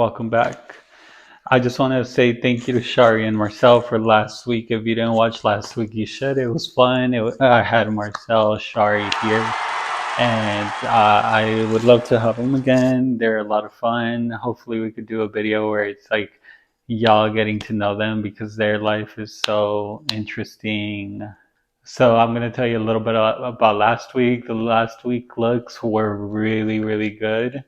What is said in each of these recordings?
Welcome back. I just want to say thank you to Shari and Marcel for last week. If you didn't watch last week, you should. It was fun. I had Marcel, Shari here, and I would love to have them again. They're a lot of fun. Hopefully, we could do a video where it's like y'all getting to know them because their life is so interesting. So I'm going to tell you a little bit about last week. The last week looks were really, really good.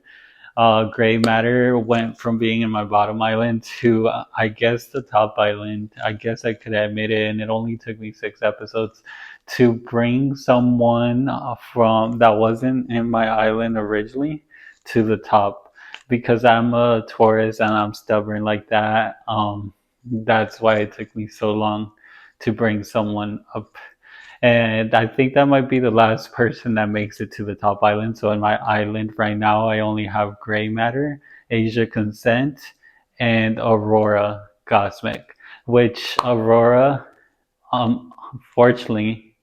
Gray matter went from being in my bottom island to, I guess, the top island. I guess I could admit it, and it only took me 6 episodes to bring someone from that wasn't in my island originally to the top because I'm a Taurus and I'm stubborn like that. That's why it took me so long to bring someone up, and I think that might be the last person that makes it to the top island. So in my island right now, I only have Gray Matter, Asia Consent, and Aurora Cosmic. Which Aurora, unfortunately,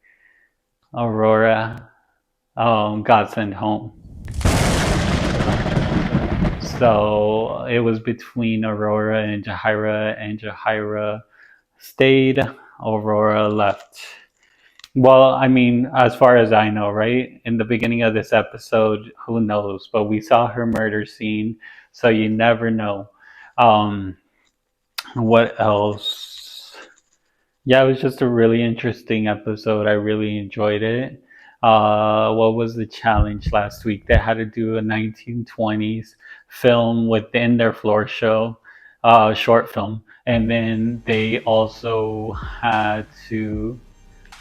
Aurora got sent home. So it was between Aurora and Jahira stayed. Aurora left. Well, I mean, as far as I know, right? In the beginning of this episode, who knows? But we saw her murder scene, so you never know. Um, what else? Yeah, it was just a really interesting episode. I really enjoyed it. What was the challenge last week? They had to do a 1920s film within their floor show, short film. And then they also had to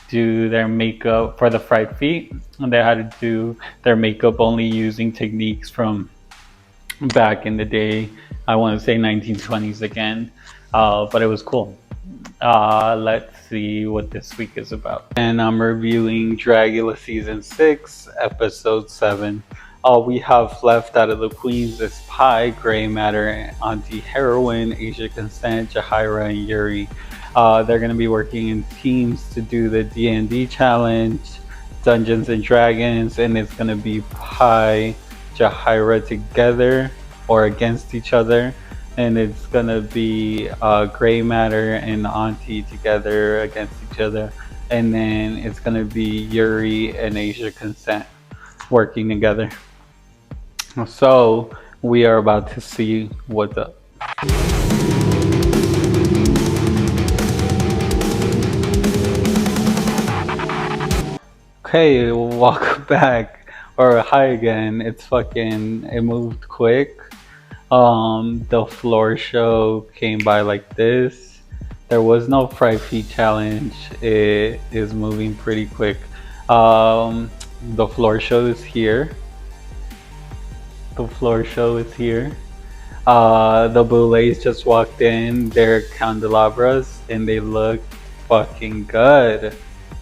do their makeup for the fried feet. And they had to do their makeup only using techniques from back in the day. I want to say 1920s again, but it was cool. Let's see what this week is about. And I'm reviewing Dragula Season 6, Episode 7. All we have left out of the queens is Pi, Gray Matter, Auntie Heroine, Asia Consent, Jahira, and Yuri. They're going to be working in teams to do the D&D challenge, Dungeons and Dragons, and it's going to be Pi, Jahira together or against each other. And it's going to be Gray Matter and Auntie together against each other. And then it's going to be Yuri and Asia Consent working together. So we are about to see what's up. Okay, welcome back. Or hi again. It moved quick. The floor show came by like this. There was no fried feet challenge. It is moving pretty quick. The floor show is here. The floor show is here. The Boulets just walked in. They're candelabras and they look fucking good.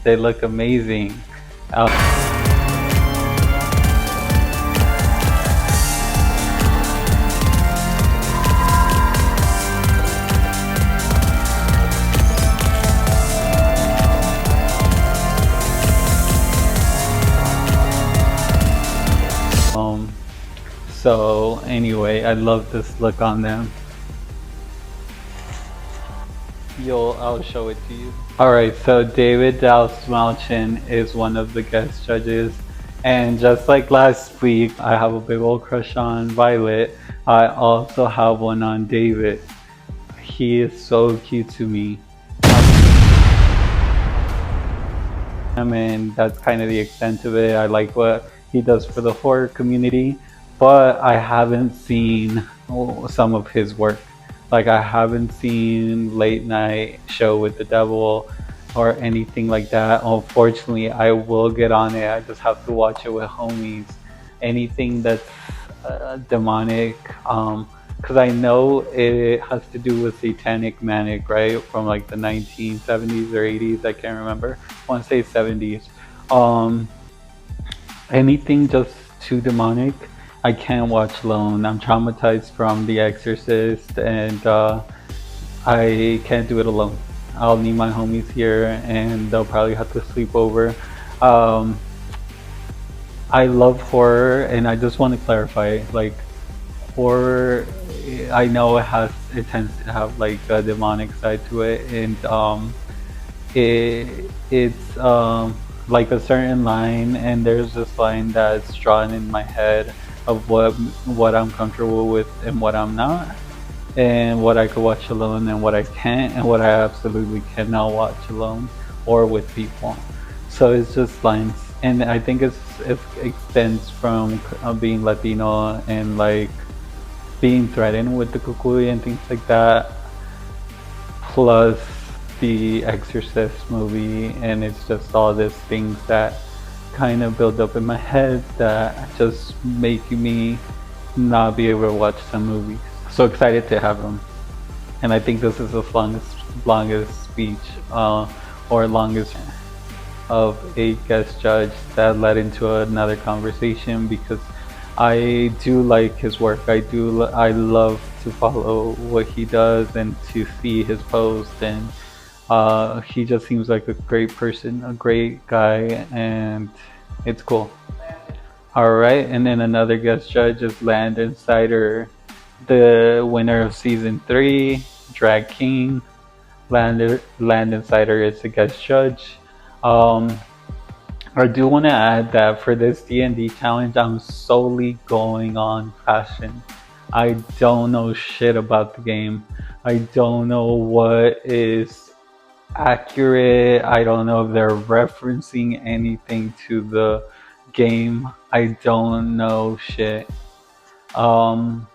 They look amazing. So anyway, I love this look on them. I'll show it to you. Alright, so David Dalsmalchin is one of the guest judges. And just like last week, I have a big old crush on Violet. I also have one on David. He is so cute to me. And that's kind of the extent of it. I like what he does for the horror community, but I haven't seen some of his work. Like I haven't seen Late Night Show with the Devil or anything like that. Unfortunately, I will get on it. I just have to watch it with homies. Anything that's demonic, because I know it has to do with satanic manic, right? From like the 1970s or 80s, I can't remember. I want to say 70s. Anything just too demonic, I can't watch alone. I'm traumatized from The Exorcist, and I can't do it alone. I'll need my homies here, and they'll probably have to sleep over. I love horror, and I just want to clarify, like, horror I know it tends to have like a demonic side to it, and it's like a certain line, and there's this line that's drawn in my head of what I'm comfortable with and what I'm not, and what I could watch alone and what I can't, and what I absolutely cannot watch alone or with people. So it's just lines, and I think it extends from being Latino and like being threatened with the kukui and things like that, plus the Exorcist movie, and it's just all these things that kind of build up in my head that just make me not be able to watch some movies. So excited to have them, and I think this is the longest speech or longest of a guest judge that led into another conversation because I do like his work. I love to follow what he does and to see his posts, and he just seems like a great person, a great guy, and it's cool. All right, and then another guest judge is Land Insider, the winner of season 3, Drag King. Land Insider is the guest judge. Um, I do want to add that for this D&D challenge, I'm solely going on fashion. I don't know shit about the game. I don't know what is accurate. I don't know if they're referencing anything to the game. I don't know shit. Um,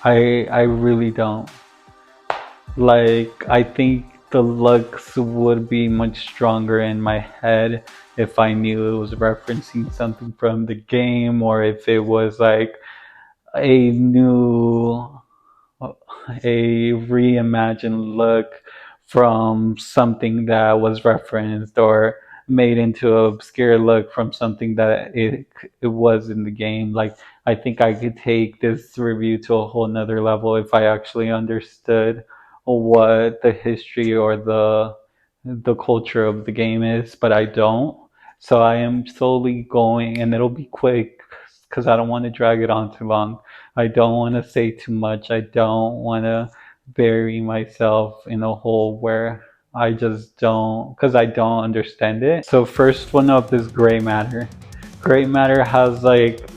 I really don't. Like, I think the looks would be much stronger in my head if I knew it was referencing something from the game, or if it was like a new a reimagined look from something that was referenced or made into an obscure look from something that it was in the game. Like, I think I could take this review to a whole nother level if I actually understood what the history or the culture of the game is, but I don't. So I am solely going, and it'll be quick because I don't want to drag it on too long. I don't want to say too much. I don't want to bury myself in a hole where I just don't, because I don't understand it. So first one up is Gray Matter. Gray Matter has like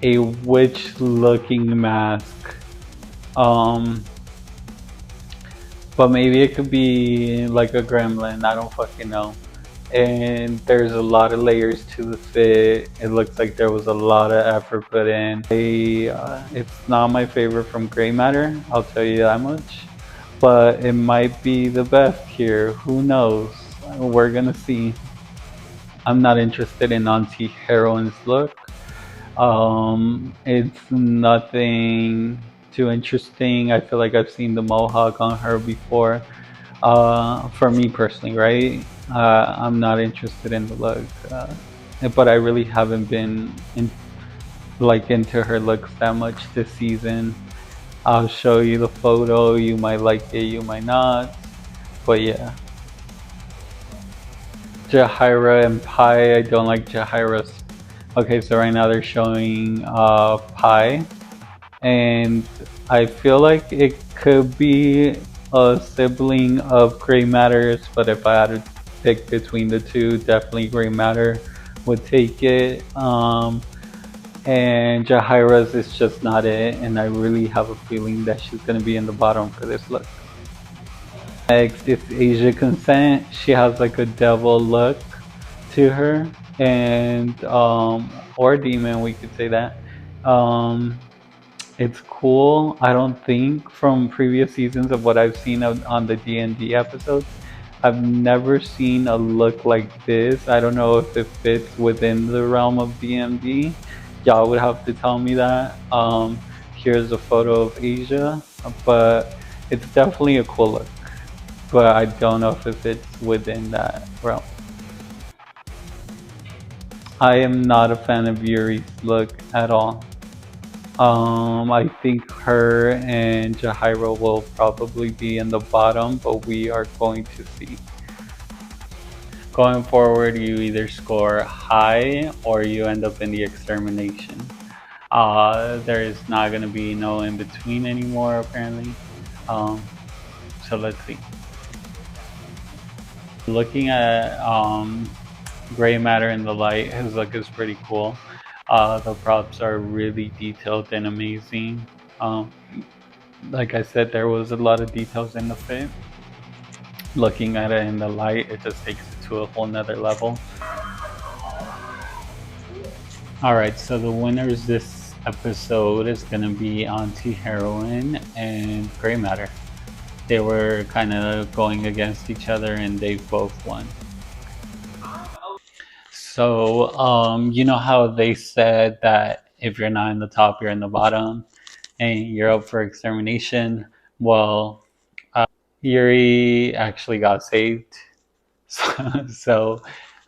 a witch looking mask. Um, but maybe it could be like a gremlin. I don't fucking know. And there's a lot of layers to the fit. It looks like there was a lot of effort put in. It's not my favorite from Grey Matter, I'll tell you that much. But it might be the best here. Who knows? We're gonna see. I'm not interested in anti-heroine's look. It's nothing too interesting. I feel like I've seen the mohawk on her before. For me personally, right? I'm not interested in the look, but I really haven't been into her looks that much this season. I'll show you the photo. You might like it, you might not, but yeah. Jahira and Pi. I don't like Jahira's. Okay, so right now they're showing Pi, and I feel like it could be a sibling of Gray Matters, but if I had to pick between the two, definitely Gray Matter would take it. And Jahira's is just not it, and I really have a feeling that she's gonna be in the bottom for this look. Next is Asia Consent. She has like a devil look to her, and or demon, we could say that. Um, It's cool. I don't think from previous seasons of what I've seen on the D&D episodes, I've never seen a look like this. I don't know if it fits within the realm of D&D. Y'all would have to tell me that. Here's a photo of Asia, but it's definitely a cool look. But I don't know if it fits within that realm. I am not a fan of Yuri's look at all. I think her and Jahairo will probably be in the bottom, but we are going to see. Going forward, you either score high or you end up in the extermination. There is not gonna be no in between anymore apparently. Um, so let's see. Looking at gray matter in the light, his look is pretty cool. The props are really detailed and amazing. Um, like I said, there was a lot of details in the fit. Looking at it in the light, it just takes it to a whole nother level. All right, so the winners this episode is gonna be anti-heroin and gray matter. They were kind of going against each other, and they both won. So, you know how they said that if you're not in the top, you're in the bottom, and you're up for extermination. Well, Yuri actually got saved, so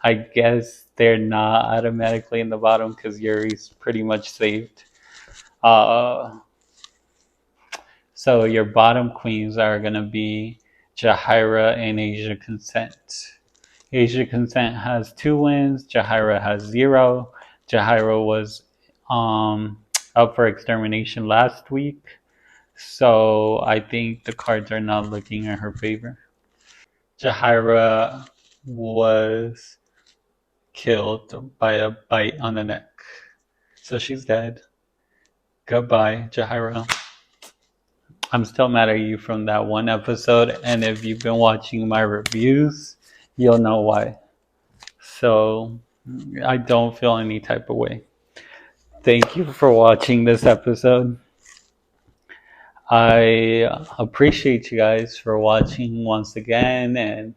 I guess they're not automatically in the bottom because Yuri's pretty much saved. Uh, so your bottom queens are gonna be Jahaira and Asia Consent. Asia Consent has 2 wins. Jahaira has 0. Jahaira was um, up for extermination last week, so I think the cards are not looking in her favor. Jahaira was killed by a bite on the neck, so she's dead. Goodbye, Jahaira. I'm still mad at you from that one episode, and if you've been watching my reviews, you'll know why. So I don't feel any type of way. Thank you for watching this episode. I appreciate you guys for watching once again, and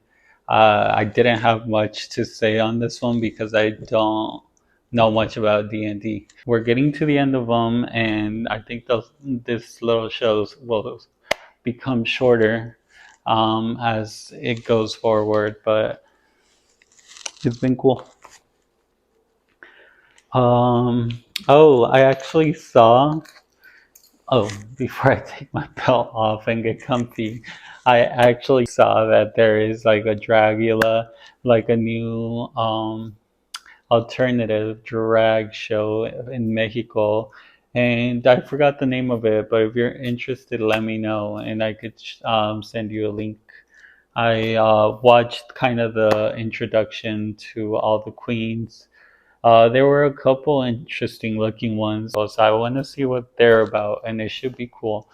I didn't have much to say on this one because I don't know much about D&D. We're getting to the end of them, and I think this little shows will become shorter as it goes forward, but it's been cool. Oh, I actually saw. Oh, before I take my belt off and get comfy, I actually saw that there is like a Dragula, like a new alternative drag show in Mexico. And I forgot the name of it, but if you're interested, let me know and I could send you a link. I watched kind of the introduction to all the queens. There were a couple interesting looking ones, so I want to see what they're about, and it should be cool.